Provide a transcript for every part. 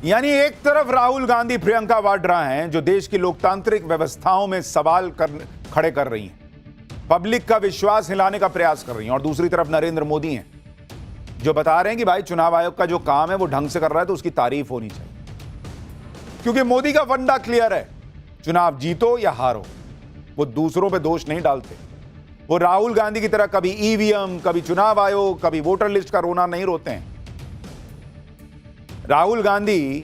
यानी एक तरफ राहुल गांधी प्रियंका वाड्रा हैं जो देश की लोकतांत्रिक व्यवस्थाओं में सवाल खड़े कर रही हैं, पब्लिक का विश्वास हिलाने का प्रयास कर रही हैं, और दूसरी तरफ नरेंद्र मोदी हैं जो बता रहे हैं कि भाई चुनाव आयोग का जो काम है वो ढंग से कर रहा है तो उसकी तारीफ होनी चाहिए, क्योंकि मोदी का फंडा क्लियर है, चुनाव जीतो या हारो, वो दूसरों पे दोष नहीं डालते। वो राहुल गांधी की तरह कभी ईवीएम, कभी चुनाव आयोग, कभी वोटर लिस्ट का रोना नहीं रोते हैं। राहुल गांधी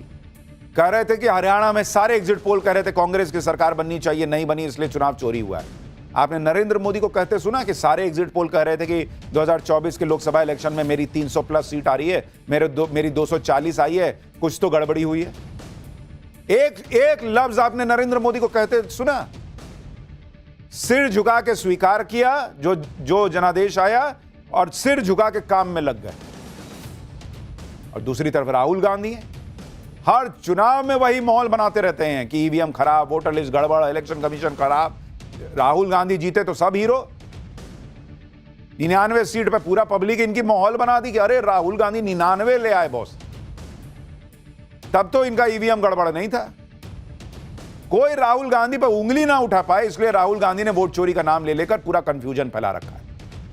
कह रहे थे कि हरियाणा में सारे एग्जिट पोल कह रहे थे कांग्रेस की सरकार बननी चाहिए, नहीं बनी इसलिए चुनाव चोरी हुआ है। आपने नरेंद्र मोदी को कहते सुना कि सारे एग्जिट पोल कह रहे थे कि 2024 के लोकसभा इलेक्शन में मेरी 300 प्लस सीट आ रही है, मेरी 240 आई है, कुछ तो गड़बड़ी हुई है। एक लफ्ज आपने नरेंद्र मोदी को कहते सुना? सिर झुका के स्वीकार किया जो जनादेश आया और सिर झुका के काम में लग गए। और दूसरी तरफ राहुल गांधी है, हर चुनाव में वही माहौल बनाते रहते हैं कि ईवीएम खराब, वोटर लिस्ट गड़बड़, इलेक्शन कमीशन खराब। राहुल गांधी जीते तो सब हीरो। 99 सीट पे पूरा पब्लिक इनकी माहौल बना दी कि अरे राहुल गांधी 99 ले आए बॉस। तब तो इनका ईवीएम गड़बड़ नहीं था। कोई राहुल गांधी पर उंगली ना उठा पाए, इसलिए राहुल गांधी ने वोट चोरी का नाम ले लेकर पूरा कंफ्यूजन फैला रखा है।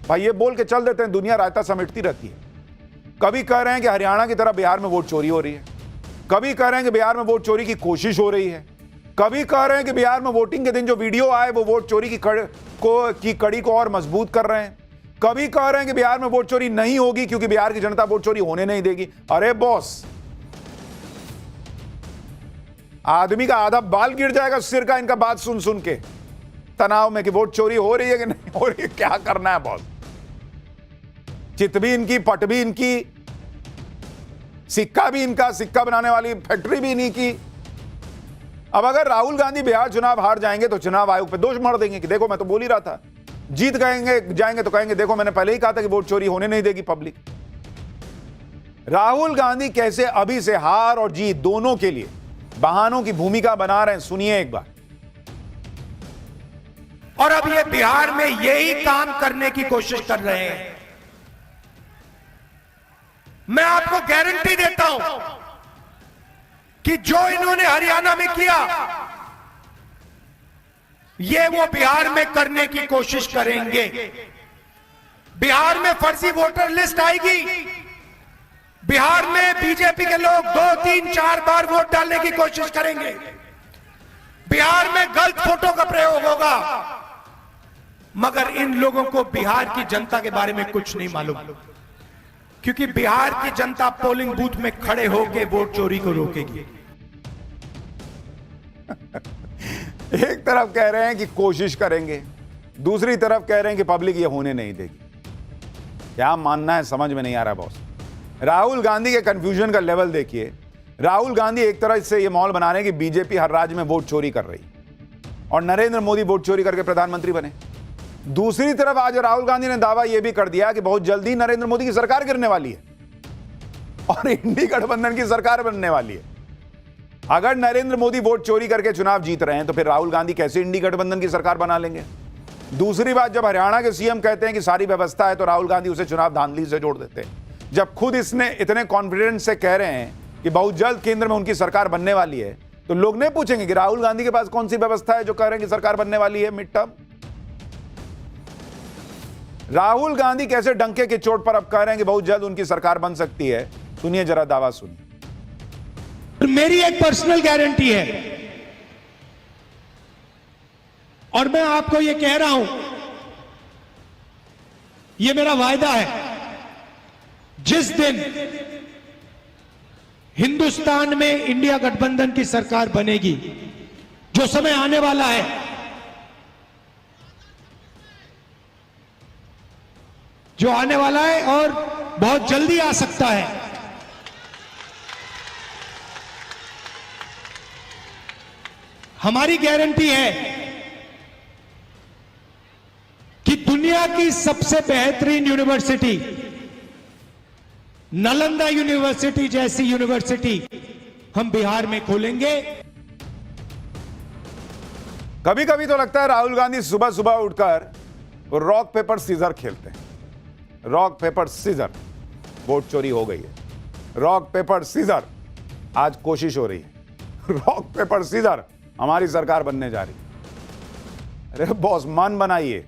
भाई ये बोल के चल देते हैं, दुनिया रायता समेटती रहती है। कभी कह रहे हैं कि हरियाणा की तरह बिहार में वोट चोरी हो रही है, कभी कह रहे हैं कि बिहार में वोट चोरी की कोशिश हो रही है, कभी कह रहे हैं कि बिहार में वोटिंग के दिन जो वीडियो आए वो वोट चोरी की कड़ी को और मजबूत कर रहे हैं, कभी कह रहे हैं कि बिहार में वोट चोरी नहीं होगी क्योंकि बिहार की जनता वोट चोरी होने नहीं देगी। अरे बॉस, आदमी का आधा बाल गिर जाएगा सिर का इनका बात सुन सुन के, तनाव में कि वोट चोरी हो रही है कि नहीं हो रही है, क्या करना है बॉस। चित भी इनकी, पट भी इनकी, सिक्का भी इनका, सिक्का बनाने वाली फैक्ट्री भी इन्हीं की। अब अगर राहुल गांधी बिहार चुनाव हार जाएंगे तो चुनाव आयोग पे दोष मढ़ देंगे कि देखो मैं तो बोल ही रहा था। जीत जाएंगे तो कहेंगे देखो मैंने पहले ही कहा था कि वोट चोरी होने नहीं देगी पब्लिक। राहुल गांधी कैसे अभी से हार और जीत दोनों के लिए बहानों की भूमिका बना रहे हैं, सुनिए एक बार। और अब ये बिहार में यही काम करने की कोशिश कर रहे हैं। मैं आपको गारंटी देता हूं कि जो इन्होंने हरियाणा में किया ये वो बिहार में करने की कोशिश करेंगे। बिहार में फर्जी वोटर लिस्ट आएगी, बिहार में बीजेपी के लोग 2, 3, 4 बार वोट डालने की कोशिश करेंगे, बिहार में गलत फोटो का प्रयोग होगा, मगर इन लोगों को बिहार की जनता के बारे में कुछ नहीं मालूम, क्योंकि बिहार की जनता पोलिंग बूथ में खड़े होकर वोट चोरी को रोकेगी। एक तरफ कह रहे हैं कि कोशिश करेंगे, दूसरी तरफ कह रहे हैं कि पब्लिक ये होने नहीं देगी। क्या मानना है समझ में नहीं आ रहा बॉस। राहुल गांधी के कंफ्यूजन का लेवल देखिए। राहुल गांधी एक तरह से ये माहौल बना रहे हैं कि बीजेपी हर राज्य में वोट चोरी कर रही और नरेंद्र मोदी वोट चोरी करके प्रधानमंत्री बने। दूसरी तरफ आज राहुल गांधी ने दावा यह भी कर दिया कि बहुत जल्दी नरेंद्र मोदी की सरकार गिरने वाली है और इंडी गठबंधन की सरकार बनने वाली है। अगर नरेंद्र मोदी वोट चोरी करके चुनाव जीत रहे हैं तो फिर राहुल गांधी कैसे इंडी गठबंधन की सरकार बना लेंगे। दूसरी बात, जब हरियाणा के सीएम कहते हैं कि सारी व्यवस्था है तो राहुल गांधी उसे चुनाव धांधली से जोड़ देते हैं। जब खुद इसने इतने कॉन्फिडेंस से कह रहे हैं कि बहुत जल्द केंद्र में उनकी सरकार बनने वाली है, तो लोग नहीं पूछेंगे कि राहुल गांधी के पास कौन सी व्यवस्था है जो कह रहे हैं कि सरकार बनने वाली है मिड टर्म। राहुल गांधी कैसे डंके की चोट पर अब कह रहे हैं कि बहुत जल्द उनकी सरकार बन सकती है। सुनिए जरा दावा सुनिए। मेरी एक पर्सनल गारंटी है और मैं आपको यह कह रहा हूं, यह मेरा वायदा है, जिस दिन हिंदुस्तान में इंडिया गठबंधन की सरकार बनेगी, जो समय आने वाला है, जो आने वाला है और बहुत जल्दी आ सकता है, हमारी गारंटी है कि दुनिया की सबसे बेहतरीन यूनिवर्सिटी, नालंदा यूनिवर्सिटी जैसी यूनिवर्सिटी हम बिहार में खोलेंगे। कभी कभी तो लगता है राहुल गांधी सुबह सुबह उठकर वो रॉक पेपर सीजर खेलते हैं। रॉक पेपर सीजर, वोट चोरी हो गई है, रॉक पेपर सीजर, आज कोशिश हो रही है रॉक पेपर सीजर हमारी सरकार बनने जा रही है। अरे बॉस मन बनाइए।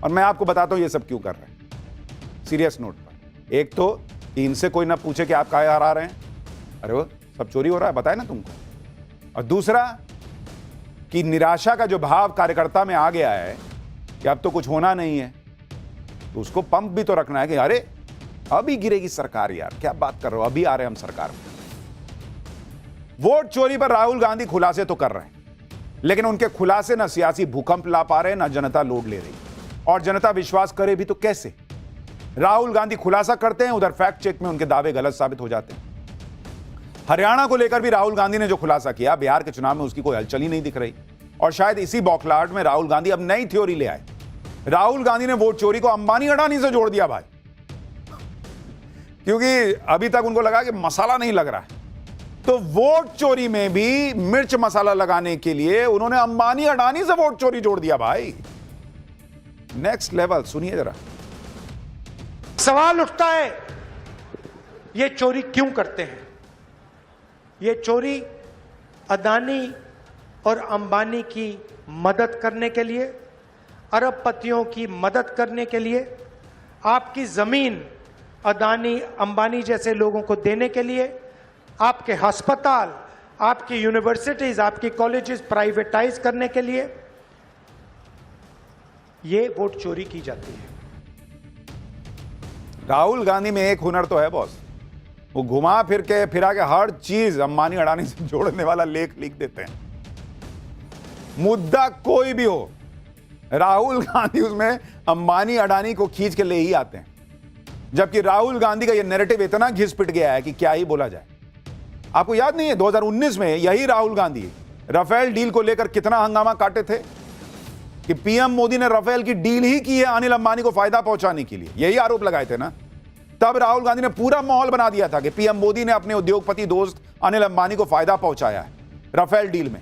और मैं आपको बताता हूं ये सब क्यों कर रहे हैं सीरियस नोट पर। एक तो कि इनसे कोई ना पूछे कि आप काहे हरा रहे हैं, अरे वो सब चोरी हो रहा है बताए ना तुमको। और दूसरा कि निराशा का जो भाव कार्यकर्ता में आ गया है कि अब तो कुछ होना नहीं है, तो उसको पंप भी तो रखना है कि अरे अभी गिरेगी सरकार, यार क्या बात कर रहे हो, अभी आ रहे हम सरकार में। वोट चोरी पर राहुल गांधी खुलासे तो कर रहे हैं, लेकिन उनके खुलासे ना सियासी भूकंप ला पा रहे, ना जनता लोड ले रही। और जनता विश्वास करे भी तो कैसे? राहुल गांधी खुलासा करते हैं, उधर फैक्ट चेक में उनके दावे गलत साबित हो जाते हैं। हरियाणा को लेकर भी राहुल गांधी ने जो खुलासा किया, बिहार के चुनाव में उसकी कोई हलचल ही नहीं दिख रही। और शायद इसी बौखलाहट में राहुल गांधी अब नई थ्योरी ले आए। राहुल गांधी ने वोट चोरी को अंबानी अडानी से जोड़ दिया भाई, क्योंकि अभी तक उनको लगा कि मसाला नहीं लग रहा है, तो वोट चोरी में भी मिर्च मसाला लगाने के लिए उन्होंने अंबानी अडानी से वोट चोरी जोड़ दिया भाई। Next level. सुनिए जरा। सवाल उठता है ये चोरी क्यों करते हैं? ये चोरी अदानी और अंबानी की मदद करने के लिए, अरबपतियों की मदद करने के लिए, आपकी जमीन अदानी अंबानी जैसे लोगों को देने के लिए, आपके अस्पताल, आपकी यूनिवर्सिटीज, आपकी कॉलेजेस प्राइवेटाइज करने के लिए ये वोट चोरी की जाती है। राहुल गांधी में एक हुनर तो है बॉस, वो घुमा फिर के फिरा के हर चीज अंबानी अडानी से जोड़ने वाला लेख लिख देते हैं। मुद्दा कोई भी हो, राहुल गांधी उसमें अंबानी अडानी को खींच के ले ही आते हैं। जबकि राहुल गांधी का यह नैरेटिव इतना घिस पिट गया है कि क्या ही बोला जाए। आपको याद नहीं है 2019 में यही राहुल गांधी राफेल डील को लेकर कितना हंगामा काटे थे कि पीएम मोदी ने राफेल की डील ही की है अनिल अंबानी को फायदा पहुंचाने के लिए, यही आरोप लगाए थे ना। तब राहुल गांधी ने पूरा माहौल बना दिया था कि पीएम मोदी ने अपने उद्योगपति दोस्त अनिल अंबानी को फायदा पहुंचाया है राफेल डील में।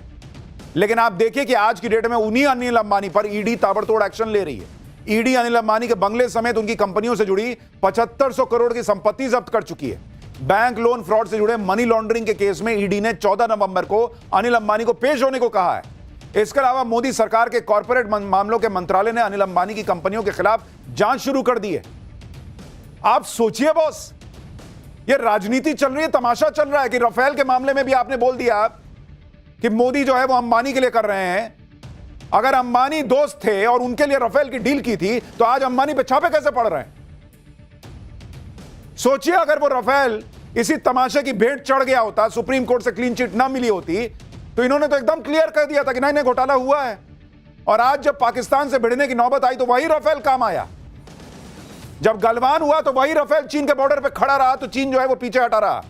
लेकिन आप देखिए कि आज की डेट में उन्हीं अनिल अंबानी पर ईडी ताबड़तोड़ एक्शन ले रही है। ईडी अनिल अंबानी के बंगले समेत उनकी कंपनियों से जुड़ी 7500 करोड़ की संपत्ति जब्त कर चुकी है। बैंक लोन फ्रॉड से जुड़े मनी लॉन्ड्रिंग के केस में ईडी ने 14 नवंबर को अनिल अंबानी को पेश होने को कहा है। इसके अलावा मोदी सरकार के कॉर्पोरेट मामलों के मंत्रालय ने अनिल अंबानी की कंपनियों के खिलाफ जांच शुरू कर दी है। आप सोचिए बॉस, ये राजनीति चल रही है, तमाशा चल रहा है कि राफेल के मामले में भी आपने बोल दिया कि मोदी जो है वो अंबानी के लिए कर रहे हैं। अगर अंबानी दोस्त थे और उनके लिए राफेल की डील की थी तो आज अंबानी पे छापे कैसे पड़ रहे हैं? सोचिए अगर वो राफेल इसी तमाशे की भेंट चढ़ गया होता, सुप्रीम कोर्ट से क्लीन चिट ना मिली होती, तो इन्होंने तो एकदम क्लियर कर दिया था कि नहीं घोटाला हुआ है। और आज जब पाकिस्तान से भिड़ने की नौबत आई तो वही राफेल काम आया। जब गलवान हुआ तो वही राफेल चीन के बॉर्डर पे खड़ा रहा, तो चीन जो है वो पीछे हटा रहा।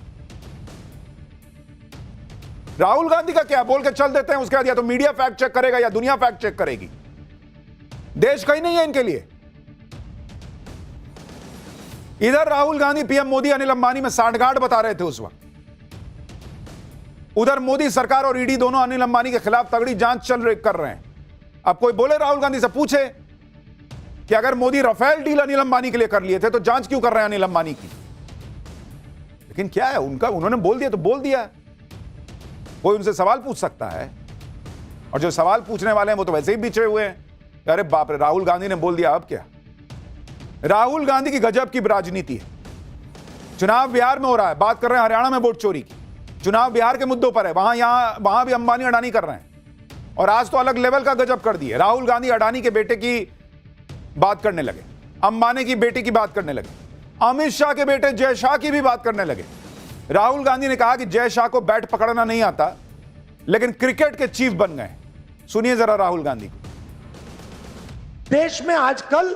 राहुल गांधी का क्या बोल के चल देते हैं, उसके बाद या तो मीडिया फैक्ट चेक करेगा या दुनिया फैक्ट चेक करेगी। देश कहीं नहीं है इनके लिए। इधर राहुल गांधी पीएम मोदी अनिल अंबानी में सांठगांठ बता रहे थे उस वक्त, उधर मोदी सरकार और ईडी दोनों अनिल अंबानी के खिलाफ तगड़ी जांच कर रहे हैं। अब कोई बोले राहुल गांधी से पूछे कि अगर मोदी राफेल डील अनिल अंबानी के लिए कर लिए थे तो जांच क्यों कर रहे हैं अनिल अंबानी की? लेकिन क्या है उनका, उन्होंने बोल दिया तो बोल दिया। कोई उनसे सवाल पूछ सकता है, और जो सवाल पूछने वाले हैं वो तो वैसे ही बिछड़े हुए हैं। अरे बाप रे, राहुल गांधी ने बोल दिया, अब क्या? राहुल गांधी की गजब की राजनीति है। चुनाव बिहार में हो रहा है, बात कर रहे हैं हरियाणा में वोट चोरी की। चुनाव बिहार के मुद्दों पर है, वहां भी अंबानी अडानी कर रहे हैं। और आज तो अलग लेवल का गजब कर दिए। राहुल गांधी अडानी के बेटे की बात करने लगे, अंबानी की बेटी की बात करने लगे, अमित शाह के बेटे जय शाह की भी बात करने लगे। राहुल गांधी ने कहा कि जय शाह को बैट पकड़ना नहीं आता, लेकिन क्रिकेट के चीफ बन गए। सुनिए जरा राहुल गांधी को। देश में आजकल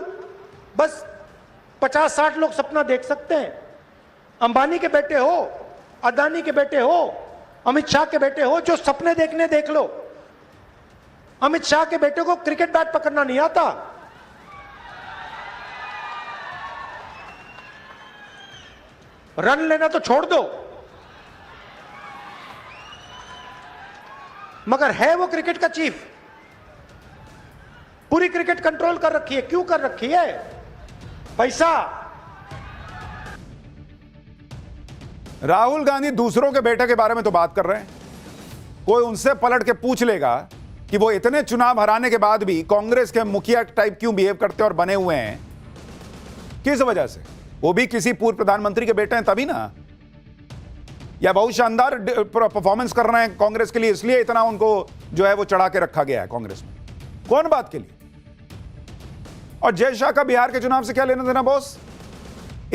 बस 50-60 लोग सपना देख सकते हैं। अंबानी के बेटे हो, अदानी के बेटे हो, अमित शाह के बेटे हो, जो सपने देखने देख लो। अमित शाह के बेटे को क्रिकेट बैट पकड़ना नहीं आता। रन लेना तो छोड़ दो, मगर है वो क्रिकेट का चीफ। पूरी क्रिकेट कंट्रोल कर रखी है। क्यों कर रखी है? पैसा। राहुल गांधी दूसरों के बेटे के बारे में तो बात कर रहे हैं। कोई उनसे पलट के पूछ लेगा कि वो इतने चुनाव हराने के बाद भी कांग्रेस के मुखिया टाइप क्यों बिहेव करते और बने हुए हैं, किस वजह से? वो भी किसी पूर्व प्रधानमंत्री के बेटे हैं तभी ना, या बहुत शानदार परफॉर्मेंस कर रहे हैं कांग्रेस के लिए इसलिए इतना उनको जो है वो चढ़ा के रखा गया है कांग्रेस में? कौन बात के लिए? और जय शाह का बिहार के चुनाव से क्या लेना देना बॉस?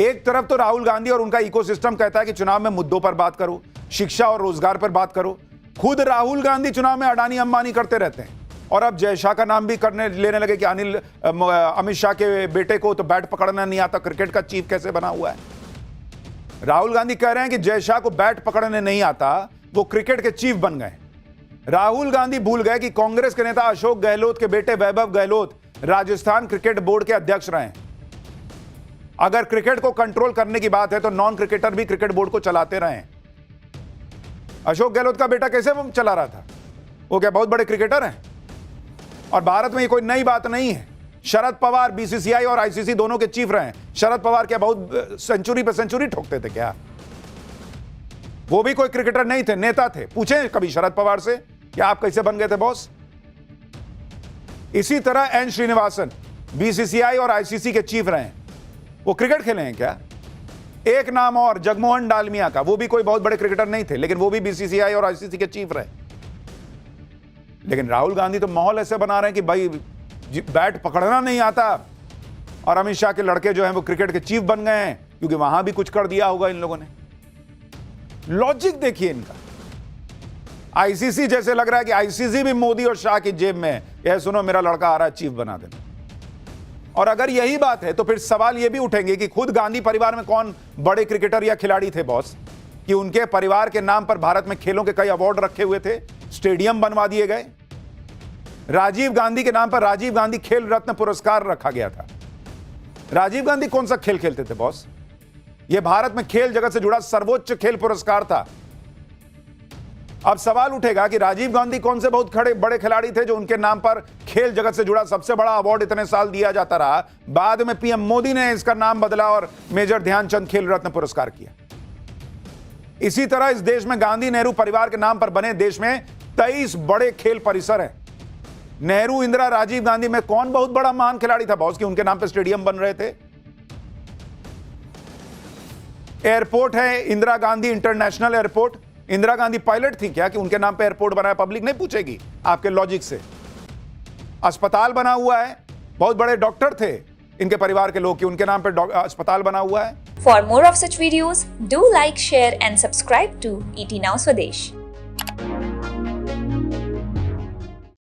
एक तरफ तो राहुल गांधी और उनका इकोसिस्टम कहता है कि चुनाव में मुद्दों पर बात करो, शिक्षा और रोजगार पर बात करो। खुद राहुल गांधी चुनाव में अडानी अंबानी करते रहते हैं और अब जय शाह का नाम भी करने लेने लगे कि अमित शाह के बेटे को तो बैट पकड़ना नहीं आता, क्रिकेट का चीफ कैसे बना हुआ है? राहुल गांधी कह रहे हैं कि जय शाह को बैट पकड़ने नहीं आता, वो क्रिकेट के चीफ बन गए। राहुल गांधी भूल गए कि कांग्रेस के नेता अशोक गहलोत के बेटे वैभव गहलोत राजस्थान क्रिकेट बोर्ड के अध्यक्ष रहे। अगर क्रिकेट को कंट्रोल करने की बात है तो नॉन क्रिकेटर भी क्रिकेट बोर्ड को चलाते रहे। अशोक गहलोत का बेटा कैसे चला रहा था? वो क्या बहुत बड़े क्रिकेटर हैं? और भारत में ये कोई नई बात नहीं है। शरद पवार बीसीसीआई और आईसीसी दोनों के चीफ रहे। शरद पवार क्या बहुत सेंचुरी पे सेंचुरी ठोकते थे क्या? वो भी कोई क्रिकेटर नहीं थे, नेता थे। पूछें कभी शरद पवार से कि आप कैसे बन गए थे बॉस? इसी तरह एन श्रीनिवासन बीसीसीआई और आईसीसी के चीफ रहे। वो क्रिकेट खेले हैं क्या? एक नाम और जगमोहन डालमिया का, वो भी कोई बहुत बड़े क्रिकेटर नहीं थे लेकिन वो भी बीसीसीआई और आईसीसी के चीफ रहे। लेकिन राहुल गांधी तो माहौल ऐसे बना रहे हैं कि भाई बैट पकड़ना नहीं आता और अमित शाह के लड़के जो हैं वो क्रिकेट के चीफ बन गए हैं क्योंकि वहां भी कुछ कर दिया होगा इन लोगों ने। लॉजिक देखिए इनका। आईसीसी जैसे लग रहा है कि आईसीसी भी मोदी और शाह की जेब में है। यह सुनो मेरा लड़का आ रहा है, चीफ बना देना। और अगर यही बात है तो फिर सवाल यह भी उठेंगे कि खुद गांधी परिवार में कौन बड़े क्रिकेटर या खिलाड़ी थे बॉस, कि उनके परिवार के नाम पर भारत में खेलों के कई अवार्ड रखे हुए थे, स्टेडियम बनवा दिए गए। राजीव गांधी के नाम पर राजीव गांधी खेल रत्न पुरस्कार रखा गया था। राजीव गांधी कौन सा खेल खेलते थे बॉस? यह भारत में खेल जगत से जुड़ा सर्वोच्च खेल पुरस्कार था। अब सवाल उठेगा कि राजीव गांधी कौन से बहुत बड़े खिलाड़ी थे जो उनके नाम पर खेल जगत से जुड़ा सबसे बड़ा अवार्ड इतने साल दिया जाता रहा, बाद में पीएम मोदी ने इसका नाम बदला और मेजर ध्यानचंद खेल रत्न पुरस्कार किया। इसी तरह इस देश में गांधी नेहरू परिवार के नाम पर बने देश में 23 बड़े खेल परिसर हैं। नेहरू, इंदिरा, राजीव गांधी में कौन बहुत बड़ा महान खिलाड़ी था बॉस कि उनके नाम पर स्टेडियम बन रहे थे? एयरपोर्ट है Indira Gandhi international airport. Indira Gandhi pilot थी क्या कि उनके नाम पे एयरपोर्ट बनाया? पब्लिक नहीं पूछेगी आपके लॉजिक से। अस्पताल बना हुआ है, बहुत बड़े डॉक्टर थे इनके परिवार के लोग कि उनके नाम पे अस्पताल बना हुआ है। For more of such videos, do like, share and subscribe to ET Now Swadesh.